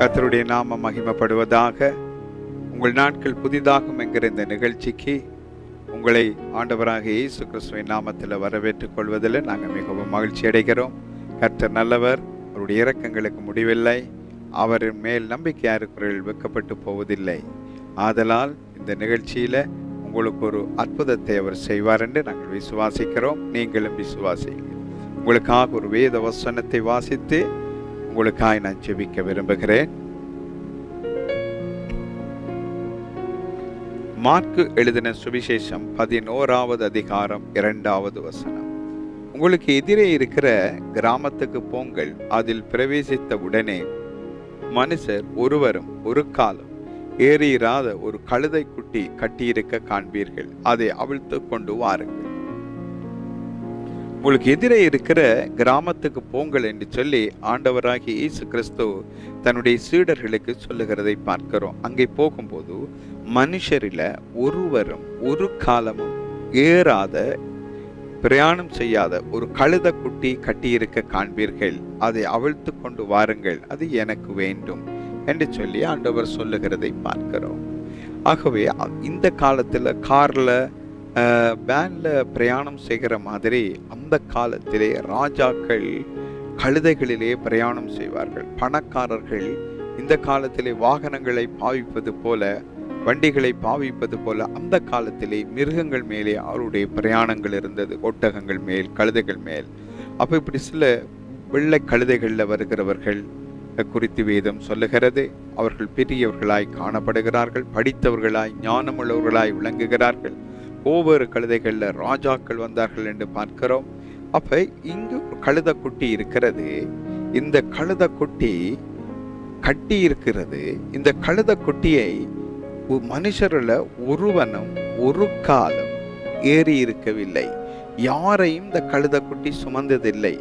கர்த்தருடைய நாமம் மகிமைப்படுவதாக. உங்கள் நாட்கள் புதிதாகும் என்கிற இந்த நிகழ்ச்சிக்கு உங்களை ஆண்டவராக இயேசு கிறிஸ்துவின் நாமத்தில் வரவேற்றுக் கொள்வதில் நாங்கள் மிகவும் மகிழ்ச்சி அடைகிறோம். கர்த்தர் நல்லவர், அவருடைய இரக்கங்களுக்கு முடிவில்லை. அவரின் மேல் நம்பிக்கையாக இருக்கிறவர்கள் வெட்கப்பட்டு போவதில்லை. ஆதலால் இந்த நிகழ்ச்சியில் உங்களுக்கு ஒரு அற்புதத்தை அவர் செய்வார் என்று நாங்கள் விசுவாசிக்கிறோம். நீங்களும் விசுவாசிங்க. உங்களுக்காக ஒரு வேத வசனத்தை வாசித்து உங்களுக்காக நான் ஜெபிக்க விரும்புகிறேன். மாற்கு எழுதின சுவிசேஷம் 11வது அதிகாரம் 2வது வசனம். உங்களுக்கு எதிரே இருக்கிற கிராமத்துக்கு போங்கள், அதில் பிரவேசித்த உடனே மனுஷர் ஒருவரும் ஒரு காலம் ஏறியிராத ஒரு கழுதை குட்டி கட்டியிருக்க காண்பீர்கள், அதை அவிழ்த்து கொண்டு வாருங்கள். உங்களுக்கு எதிரே இருக்கிற கிராமத்துக்கு போங்கள் என்று சொல்லி ஆண்டவராகிய இயேசு கிறிஸ்து தன்னுடைய சீடர்களுக்கு சொல்லுகிறதை பார்க்கிறோம். அங்கே போகும்போது மனுஷரில ஒருவரும் ஒரு காலமும் ஏறாத, பிரயாணம் செய்யாத ஒரு கழுதை குட்டி கட்டியிருக்க காண்பீர்கள், அதை அவிழ்த்து கொண்டு வாருங்கள், அது எனக்கு வேண்டும் என்று சொல்லி ஆண்டவர் சொல்லுகிறதை பார்க்கிறோம். ஆகவே இந்த காலத்துல கார்ல வேன்ல பிரயாணம் செய்கிற மாதிரி அந்த காலத்திலே ராஜாக்கள் கழுதைகளிலே பிரயாணம் செய்வார்கள். பணக்காரர்கள் இந்த காலத்திலே வாகனங்களை பாவிப்பது போல, வண்டிகளை பாவிப்பது போல அந்த காலத்திலே மிருகங்கள் மேலே அவருடைய பிரயாணங்கள் இருந்தது. ஒட்டகங்கள் மேல், கழுதைகள் மேல். அப்போ இப்படி சில வெள்ளை கழுதைகளில் வருகிறவர்கள் குறித்து வேதம் சொல்லுகிறது. அவர்கள் பெரியவர்களாய் காணப்படுகிறார்கள், படித்தவர்களாய் ஞானமுள்ளவர்களாய் விளங்குகிறார்கள். ஒவ்வொரு கழுதைகள்ல ராஜாக்கள் வந்தார்கள் என்று பார்க்கிறோம். அப்ப இங்கு ஒரு கழுதை குட்டி இருக்கிறது. இந்த கழுதை குட்டி கட்டி இருக்கிறது. இந்த கழுதை குட்டியை மனுஷருல ஒருவனும் ஒரு காலம் ஏறி இருக்கவில்லை. யாரையும் இந்த கழுதை குட்டி சுமந்ததில்லை.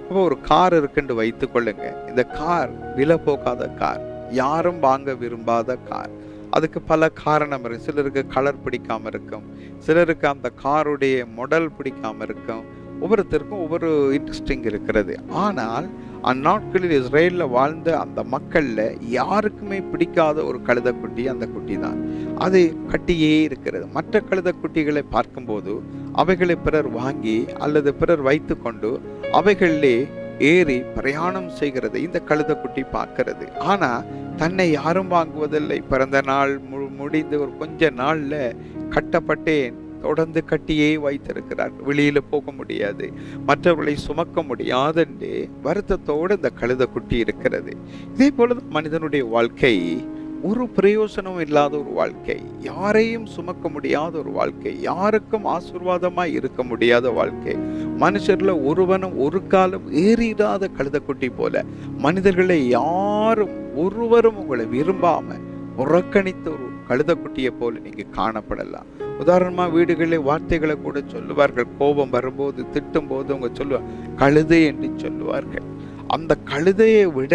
அப்போ ஒரு கார் இருக்குன்னு வைத்துக் கொள்ளுங்க. இந்த கார் விலை போகாத கார், யாரும் வாங்க விரும்பாத கார். அதுக்கு பல காரணம் இருக்கு. சிலருக்கு கலர் பிடிக்காம இருக்கும், சிலருக்கு அந்த காருடைய மாடல் பிடிக்காம இருக்கும். ஒவ்வொருத்தருக்கும் ஒவ்வொரு இன்ட்ரெஸ்டிங் இருக்கிறது. ஆனால் அந்நாட்களில் இஸ்ரேல்ல வாழ்ந்த அந்த மக்கள்ல யாருக்குமே பிடிக்காத ஒரு கழுதை குட்டி அந்த குட்டி தான். அது கட்டியே இருக்கிறது. மற்ற கழுதை குட்டிகளை பார்க்கும்போது அவைகளை பிறர் வாங்கி அல்லது பிறர் வைத்து கொண்டு அவைகளிலே ஏறி பிரயாணம் செய்கிறது இந்த கழுதை குட்டி பார்க்கிறது. ஆனா தன்னை யாரும் வாங்குவதில்லை. பிறந்த நாள் முடிந்து ஒரு கொஞ்ச நாள்ல கட்டப்பட்டேன், தொடர்ந்து கட்டியே வைத்திருக்கிறார். வெளியில போக முடியாது, மற்றவர்களை சுமக்க முடியாது என்று வருத்தத்தோடு இந்த கழுதை குட்டி இருக்கிறது. இதே போல மனிதனுடைய வாழ்க்கை ஒரு பிரயோசனம் இல்லாத ஒரு வாழ்க்கை, யாரையும் சுமக்க முடியாத ஒரு வாழ்க்கை, யாருக்கும் ஆசீர்வாதமாய் இருக்க முடியாத வாழ்க்கை. மனுஷர்ல ஒருவனும் ஒரு காலம் ஏறிடாத கழுதைக்குட்டி போல மனிதர்களை யாரும் ஒருவரும் உங்களை விரும்பாம புறக்கணித்த ஒரு கழுதைக்குட்டியை போல நீங்க காணப்படலாம். உதாரணமா வீடுகளில் வார்த்தைகளை கூட சொல்லுவார்கள். கோபம் வரும்போது, திட்டும் போது அவங்க சொல்லுவாங்க கழுதை என்று சொல்லுவார்கள். அந்த கழுதையை விட,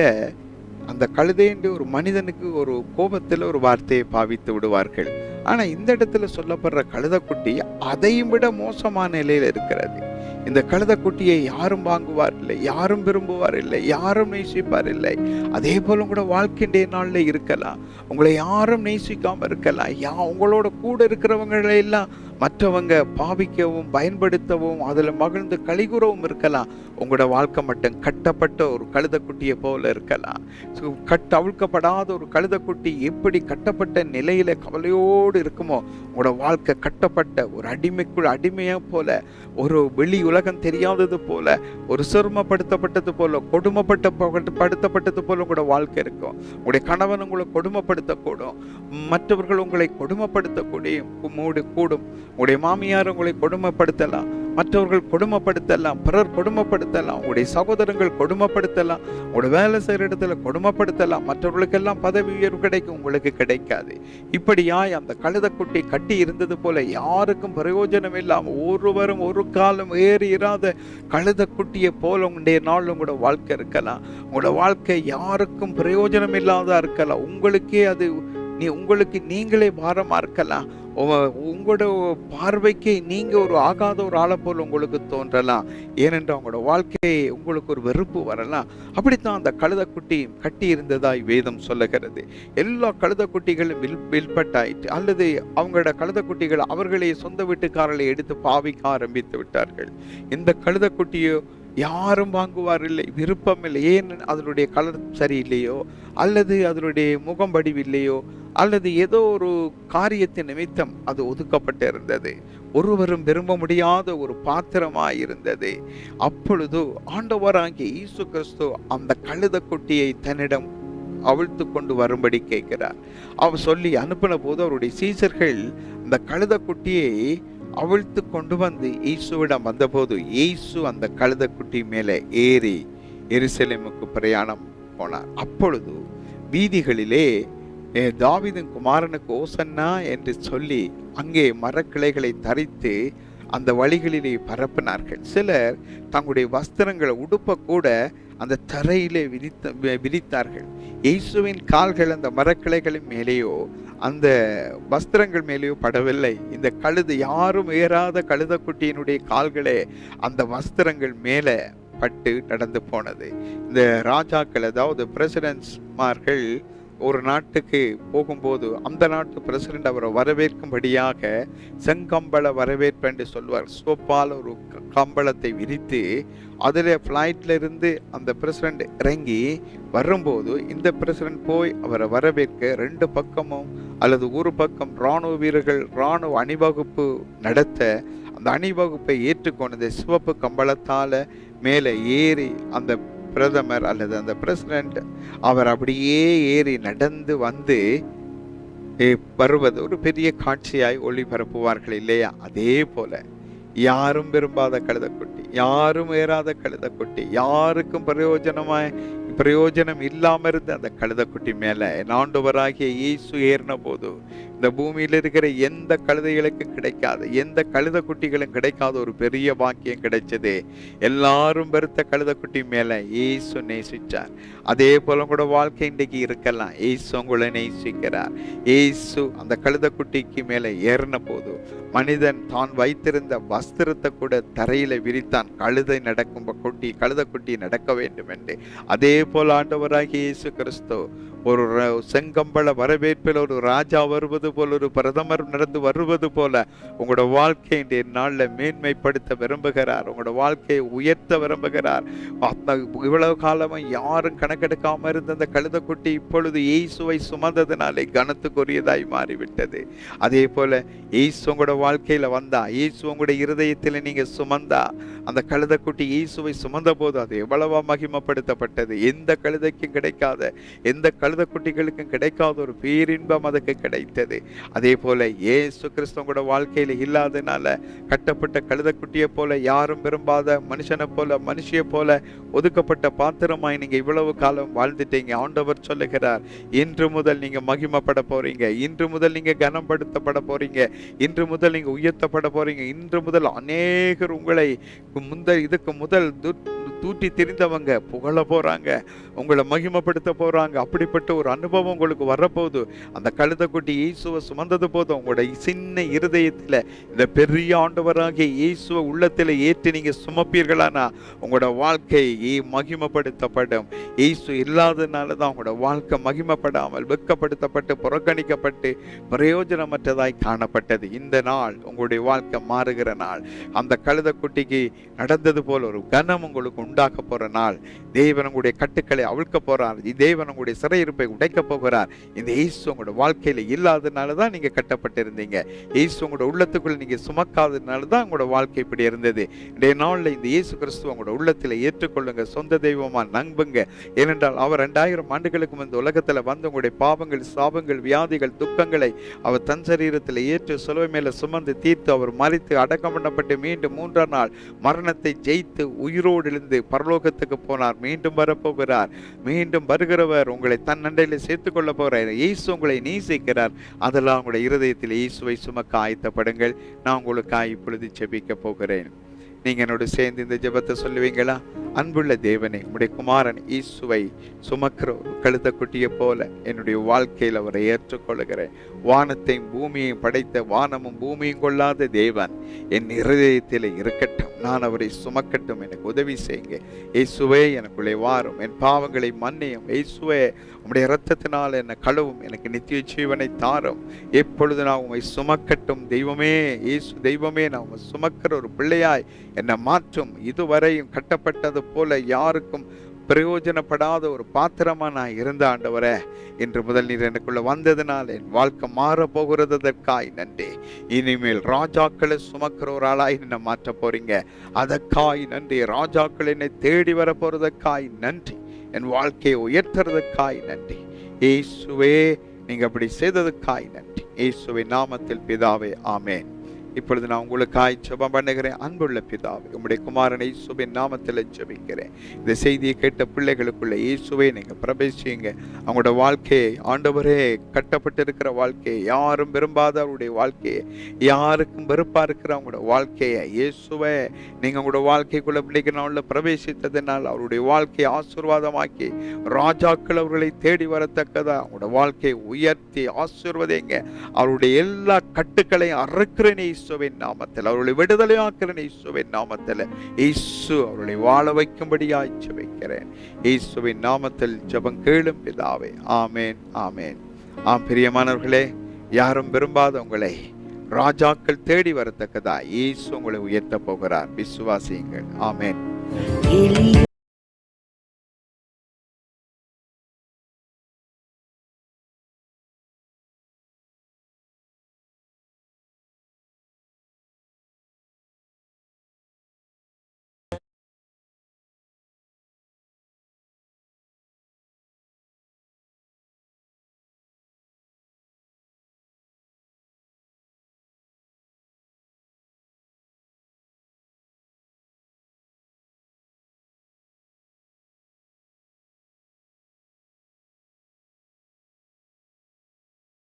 அந்த கழுதை என்று ஒரு மனிதனுக்கு ஒரு கோபத்தில் ஒரு வார்த்தையை பாவித்து விடுவார்கள். ஆனா இந்த இடத்துல சொல்லப்படுற கழுதைக்குட்டி அதையும் விட மோசமான நிலையில இருக்கிறது. இந்த கழுதைக்குட்டியை யாரும் வாங்குவார் இல்லை, யாரும் விரும்புவார் இல்லை, யாரும் நேசிப்பார் இல்லை. அதே போல கூட வாழ்க்கைய நாள்ல இருக்கலாம். உங்களை யாரும் நேசிக்காம இருக்கலாம். உங்களோட கூட இருக்கிறவங்களை எல்லாம் மற்றவங்க பாவிக்கவும் பயன்படுத்தவும் அதுல மகிழ்ந்து கலிகுறவும் இருக்கலாம். உங்களோட வாழ்க்கை மட்டும் கட்டப்பட்ட ஒரு கழுதைக்குட்டியை போல இருக்கலாம். அவிழ்க்கப்படாத ஒரு கழுதைக்குட்டி எப்படி கட்டப்பட்ட நிலையில கவலையோடு இருக்குமோ, உங்களோட வாழ்க்கை கட்டப்பட்ட ஒரு அடிமைக்குள் அடிமையா போல, ஒரு வெளி உலகம் தெரியாதது போல, ஒரு சிறுமப்படுத்தப்பட்டது போல, கொடுமைப்படுத்தப்பட்டது போல உங்களோட வாழ்க்கை இருக்கும். உங்களுடைய கணவன் உங்களை கொடுமைப்படுத்தக்கூடும், மற்றவர்கள் உங்களை கொடுமைப்படுத்தக்கூடும். உங்களுடைய மாமியார் உங்களை கொடுமைப்படுத்தலாம், மற்றவர்கள் கொடுமைப்படுத்தலாம், பிறர் கொடுமைப்படுத்தலாம், உங்களுடைய சகோதரங்கள் கொடுமைப்படுத்தலாம், உங்களுடைய வேலை செய்கிற இடத்துல கொடுமைப்படுத்தலாம். மற்றவர்களுக்கெல்லாம் பதவி உயர்வு கிடைக்கும், உங்களுக்கு கிடைக்காது. இப்படியாய் அந்த கழுதைக்குட்டி கட்டி இருந்தது போல யாருக்கும் பிரயோஜனம் இல்லாமல் ஒருவரும் ஒரு காலம் ஏறி இராத கழுதைக்குட்டியை போல உங்களுடைய நாள் உங்களோட வாழ்க்கை இருக்கலாம். உங்களோட வாழ்க்கை யாருக்கும் பிரயோஜனம் இல்லாத இருக்கலாம். உங்களுக்கே அது உங்களுக்கு நீங்களே பாரமா இருக்கலாம். உங்களோட பார்வைக்கு நீங்க ஒரு ஆகாத ஒரு ஆளை போல் உங்களுக்கு தோன்றலாம். ஏனென்றால் உங்களோட வாழ்க்கை உங்களுக்கு ஒரு வெறுப்பு வரலாம். அப்படித்தான் அந்த கழுதைக்குட்டி கட்டி இருந்ததாய் வேதம் சொல்லுகிறது. எல்லா கழுதைக்குட்டிகளும் வில்பட்டாயிற்று, அல்லது அவங்களோட கழுதைக்குட்டிகள் அவர்களே சொந்த வீட்டுக்காரர்களை எடுத்து பாவிக்க ஆரம்பித்து விட்டார்கள். இந்த கழுதைக்குட்டியோ யாரும் வாங்குவாரில்லை, விருப்பமில்லை. ஏன்? அதனுடைய கலர் சரியில்லையோ, அல்லது அதனுடைய முகம் வடிவில்லையோ, அல்லது ஏதோ ஒரு காரியத்தின் நிமித்தம் அது ஒதுக்கப்பட்டு இருந்தது. ஒருவரும் விரும்ப முடியாத ஒரு பாத்திரமாயிருந்தது. அப்பொழுது ஆண்டவராகிய இயேசு கிறிஸ்து அந்த கழுதைக்குட்டியை தன்னிடம் அவிழ்த்து கொண்டு வரும்படி கேட்கிறார். அவர் சொல்லி அனுப்பின போது அவருடைய சீசர்கள் அந்த கழுதைக்குட்டியை அவிழ்த்து கொண்டு வந்து இயேசுவிடம் வந்தபோது இயேசு அந்த கழுதைக்குட்டி மேலே ஏறி எருசலேமுக்கு பிரயாணம் போனார். அப்பொழுது வீதிகளிலே தாவீதின் குமாரனுக்கு ஓசன்னா என்று சொல்லி அங்கே மரக்கிளைகளை தரித்து அந்த வழிகளிலே பரப்பினார்கள். சிலர் தங்களுடைய வஸ்திரங்களை உடுப்ப கூட அந்த தரையிலே விரித்தார்கள். இயேசுவின் கால்கள் அந்த மரக்கிளைகளின் மேலேயோ அந்த வஸ்திரங்கள் மேலேயோ படவில்லை. இந்த கழுது யாரும் ஏறாத கழுதைக்குட்டியினுடைய கால்களே அந்த வஸ்திரங்கள் மேலே பட்டு நடந்து போனது. இந்த ராஜாக்கள், அதாவது பிரசிடென்ட்ஸ்மார்கள் ஒரு நாட்டுக்கு போகும்போது அந்த நாட்டு பிரசிடென்ட் அவரை வரவேற்கும்படியாக செங்கம்பள வரவேற்பு என்று சொல்வார். சோப்பால் ஒரு கம்பளத்தை விரித்து அதில் ஃப்ளைட்ல இருந்து அந்த பிரசிடென்ட் இறங்கி வரும்போது இந்த பிரசிடென்ட் போய் அவரை வரவேற்க ரெண்டு பக்கமும் அல்லது ஒரு பக்கம் இராணுவ வீரர்கள் இராணுவ அணிவகுப்பு நடத்த அந்த அணிவகுப்பை ஏற்றுக்கொண்டு சிவப்பு கம்பளத்தால மேலே ஏறி அந்த பிரதமர் அல்லது அந்த பிரசிடென்ட் அவர் அப்படியே ஏறி நடந்து வந்து வருவது ஒரு பெரிய காட்சியாய் ஒளிபரப்புவார்கள் இல்லையா? அதே போல யாரும் விரும்பாத கழுதைக்குட்டி, யாரும் ஏறாத கழுதைக்குட்டி, யாருக்கும் பிரயோஜனம் இல்லாம இருந்த அந்த கழுதைக்குட்டி மேல ஆண்டவராகிய இயேசு ஏறின போது இந்த பூமியில இருக்கிற எந்த கழுதைகளுக்கும் கிடைக்காத, எந்த கழுதைக்குட்டிகளும் கிடைக்காத ஒரு பெரிய பாக்கியம் கிடைச்சது. எல்லாரும் வெறுத்த கழுதைக்குட்டி மேல இயேசு நேசிச்சார். அதே போல கூட வாழ்க்கை இன்றைக்கு இருக்கலாம். இயேசு உங்களை நேசிக்கிறார். இயேசு அந்த கழுதைக்குட்டிக்கு மேல ஏறின போது மனிதன் தான் வைத்திருந்த வஸ்திரத்தை கூட தரையில விரித்தான், கழுதைக்குட்டி நடக்க வேண்டும் என்று. அதே போல ஆண்டவராகிய இயேசு கிறிஸ்து ஒரு செங்கம்பள வரவேற்பில் ஒரு ராஜா வருவது போல, ஒரு பிரதமர் நடந்து வருவது போல உங்களோட வாழ்க்கை இன்றைய நாளில் மேன்மைப்படுத்த விரும்புகிறார். உங்களோட வாழ்க்கையை உயர்த்த விரும்புகிறார். இவ்வளவு காலமும் யாரும் கணக்கெடுக்காம இருந்த அந்த கழுதைக்குட்டி இப்பொழுது இயேசுவை சுமந்ததினாலே கனத்துக்குரியதாய் மாறிவிட்டது. அதே போல இயேசு உங்களோட வாழ்க்கையில வந்தா, இயேசு உங்களுடைய இருதயத்தில் நீங்க சுமந்தா, அந்த கழுதைக்குட்டி இயேசுவை சுமந்த போது அது எவ்வளவா மகிமைப்படுத்தப்பட்டது. எந்த கழுதைக்கும் கிடைக்காத, எந்த கழுதைக்குட்டிகளுக்கும் கிடைக்காத ஒரு பேரின்பம் அதுக்கு கிடைத்தது. அதே போல இயேசு கிறிஸ்து உங்களோட வாழ்க்கையில இல்லாதனால கட்டப்பட்ட கழுதைக்குட்டியை போல, யாரும் விரும்பாத மனுஷனை போல, மனுஷிய போல ஒதுக்கப்பட்ட பாத்திரமாய் நீங்க இவ்வளவு காலம் வாழ்ந்துட்டீங்க. ஆண்டவர் சொல்லுகிறார், இன்று முதல் நீங்க மகிமைப்பட போறீங்க, இன்று முதல் நீங்க கனப்படுத்தப்பட போறீங்க, இன்று முதல் நீங்க உயர்த்தப்பட போறீங்க. இன்று முதல் அநேகர் உங்களை இதுக்கு முதல் தூட்டி திரிந்தவங்க புகழ போறாங்க, உங்களை மகிமைப்படுத்த போறாங்க. அப்படிப்பட்ட ஒரு அனுபவம் உங்களுக்கு வரப்போகுது. அந்த கழுதைக்குட்டி இயேசுவை சுமந்தது போதும் உங்களுடைய சின்ன இருதயத்தில் இந்த பெரிய ஆண்டவராகிய இயேசுவை உள்ளத்தில் ஏற்றி நீங்க சுமப்பீர்களானா உங்களோட வாழ்க்கை மகிமைப்படுத்தப்படும். இயேசு இல்லாதனால தான் உங்களோட வாழ்க்கை மகிமைப்படாமல் வெட்கப்படுத்தப்பட்டு புறக்கணிக்கப்பட்டு பிரயோஜனமற்றதாய் காணப்பட்டது. இந்த நாள் உங்களுடைய வாழ்க்கை மாறுகிற நாள். அந்த கழுதைக்குட்டிக்கு நடந்தது போல ஒரு கனம் உங்களுக்கு உண்டாக்க போற நாள். தேவன் உங்களுடைய கட்டுக்களை அவிழ்க்க போறார். தேவன் உங்களுடைய சிறையிருப்பை உடைக்க போகிறார். இந்த இயேசு உங்களோட வாழ்க்கையில இல்லாதனால தான் நீங்க கட்டப்பட்டிருந்தீங்க. இயேசு உங்களோட உள்ளத்துக்குள்ள நீங்க சுமக்காதனால தான் உங்களோட வாழ்க்கை இப்படி இருந்தது. இன்றைய நாள்ல இந்த இயேசு கிறிஸ்துவ உங்களோட உள்ளத்துல ஏற்றுக்கொள்ளுங்க, சொந்த தெய்வமா நம்புங்க. ஏனென்றால் அவர் 2000 ஆண்டுகளுக்கு முன்பு உலகத்துல வந்து உங்களுடைய பாவங்கள், சாபங்கள், வியாதிகள், துக்கங்களை அவர் தன் சரீரத்தில் ஏற்று சிலுவை மேல சுமந்து தீர்த்து அவர் மரித்து அடக்கம் பண்ணப்பட்டு மீண்டும் 3ஆம் நாள் மரணத்தை ஜெயித்து உயிரோடு எழுந்து பரலோகத்துக்கு போனார். மீண்டும் வரப்போகிறார். மீண்டும் வருகிறவர் உங்களை தன் அண்டையில சேர்த்துக் கொள்ள போகிறார். இயேசு உங்களை நேசிக்கிறார். அதெல்லாம் உங்களுடைய இருதயத்தில் இயேசுவை சுமக்க ஆயத்தப்படுங்கள். நான் உங்களுக்காக இப்பொழுது ஜெபிக்க போகிறேன். நீங்க என்னோட சேர்ந்து இந்த ஜெபத்தை சொல்லுவீங்களா? அன்புள்ள தேவனே, உம்முடைய குமாரன் இயேசுவை சுமக்கிற ஒரு கழுதைக்குட்டியை போல என்னுடைய வாழ்க்கையில் அவரை ஏற்றுக்கொள்கிறேன். வானத்தையும் பூமியையும் படைத்த வானமும் பூமியும் கொள்ளாத தேவன் என் இருதயத்தில் இருக்கட்டும். நான் அவரை சுமக்கட்டும். எனக்கு உதவி செய்யுங்க இயேசுவே. எனக்குள்ளே வாரும், என் பாவங்களை மன்னியும் இயேசுவே. உம்முடைய இரத்தத்தினால் என்னை கழுவும், எனக்கு நித்திய ஜீவனை தாரும். எப்பொழுது நான் உம்மை சுமக்கட்டும் தெய்வமே. இயேசு தெய்வமே, நான் உம்மை சுமக்கிற ஒரு பிள்ளையாய் என்னை மாற்றும். இதுவரையும் கட்டப்பட்டது போல யாருக்கும் பிரயோஜனப்படாத ஒரு பாத்திரமா நான் இருந்த ஆண்டவரே, இன்று முதல் நீர் எனக்குள்ள வந்ததுனால் என் வாழ்க்கை மாற போகிறதற்காய் நன்றி. இனிமேல் ராஜாக்களை சுமக்கிற ஒரு ஆளாய் என்னை மாற்ற போறீங்க, அதற்காய் நன்றி. ராஜாக்கள் என்னை தேடி வர போறதற்காய் நன்றி. என் வாழ்க்கையை உயர்த்துறதுக்காய் நன்றி இயேசுவே. நீங்க அப்படி செய்ததுக்காய் நன்றி இயேசுவின் நாமத்தில் பிதாவே, ஆமேன். இப்பொழுது நான் உங்களுக்காய் ஜெபம் பண்ணுகிறேன். அன்புள்ள பிதாவே, உம்முடைய குமாரனை இயேசுவின் நாமத்தில் ஜெபிக்கிறேன். இந்த செய்தியை கேட்ட பிள்ளைகளுக்குள்ள இயேசுவை நீங்க பிரவேசிங்க. அவங்களோட வாழ்க்கையை ஆண்டவரே, கட்டப்பட்டிருக்கிற வாழ்க்கையை, யாரும் விரும்பாத அவருடைய வாழ்க்கையை, யாருக்கும் வெறுப்பா இருக்கிற அவங்களோட வாழ்க்கையை இயேசுவே நீங்க அவங்களோட வாழ்க்கைக்குள்ள பிள்ளைகள் பிரவேசித்ததினால் அவருடைய வாழ்க்கையை ஆசீர்வாதமாக்கி ராஜாக்கள் அவர்களை தேடி வரத்தக்கதா அவங்களோட வாழ்க்கையை உயர்த்தி ஆசீர்வதிங்க. அவருடைய எல்லா கட்டுக்களையும் அறுக்கிறேன் இயேசுவின் நாமத்தில். அவர்களை விடுதலையாக்கிறேன் இயேசுவின் நாமத்தில். இயேசு அவர்களை வாழ வைக்கும்படியாய் ஜெபிக்கிறேன் இயேசுவின் நாமத்தில். ஜெபம் கேளும் பிதாவே, ஆமேன், ஆமேன். ஆம் பிரியமானவர்களே, யாரும் விரும்பாத உங்களை ராஜாக்கள் தேடி வரத்தக்கதா இயேசு உங்களை உயர்த்த போகிறார். விசுவாசியுங்கள். ஆமேன்.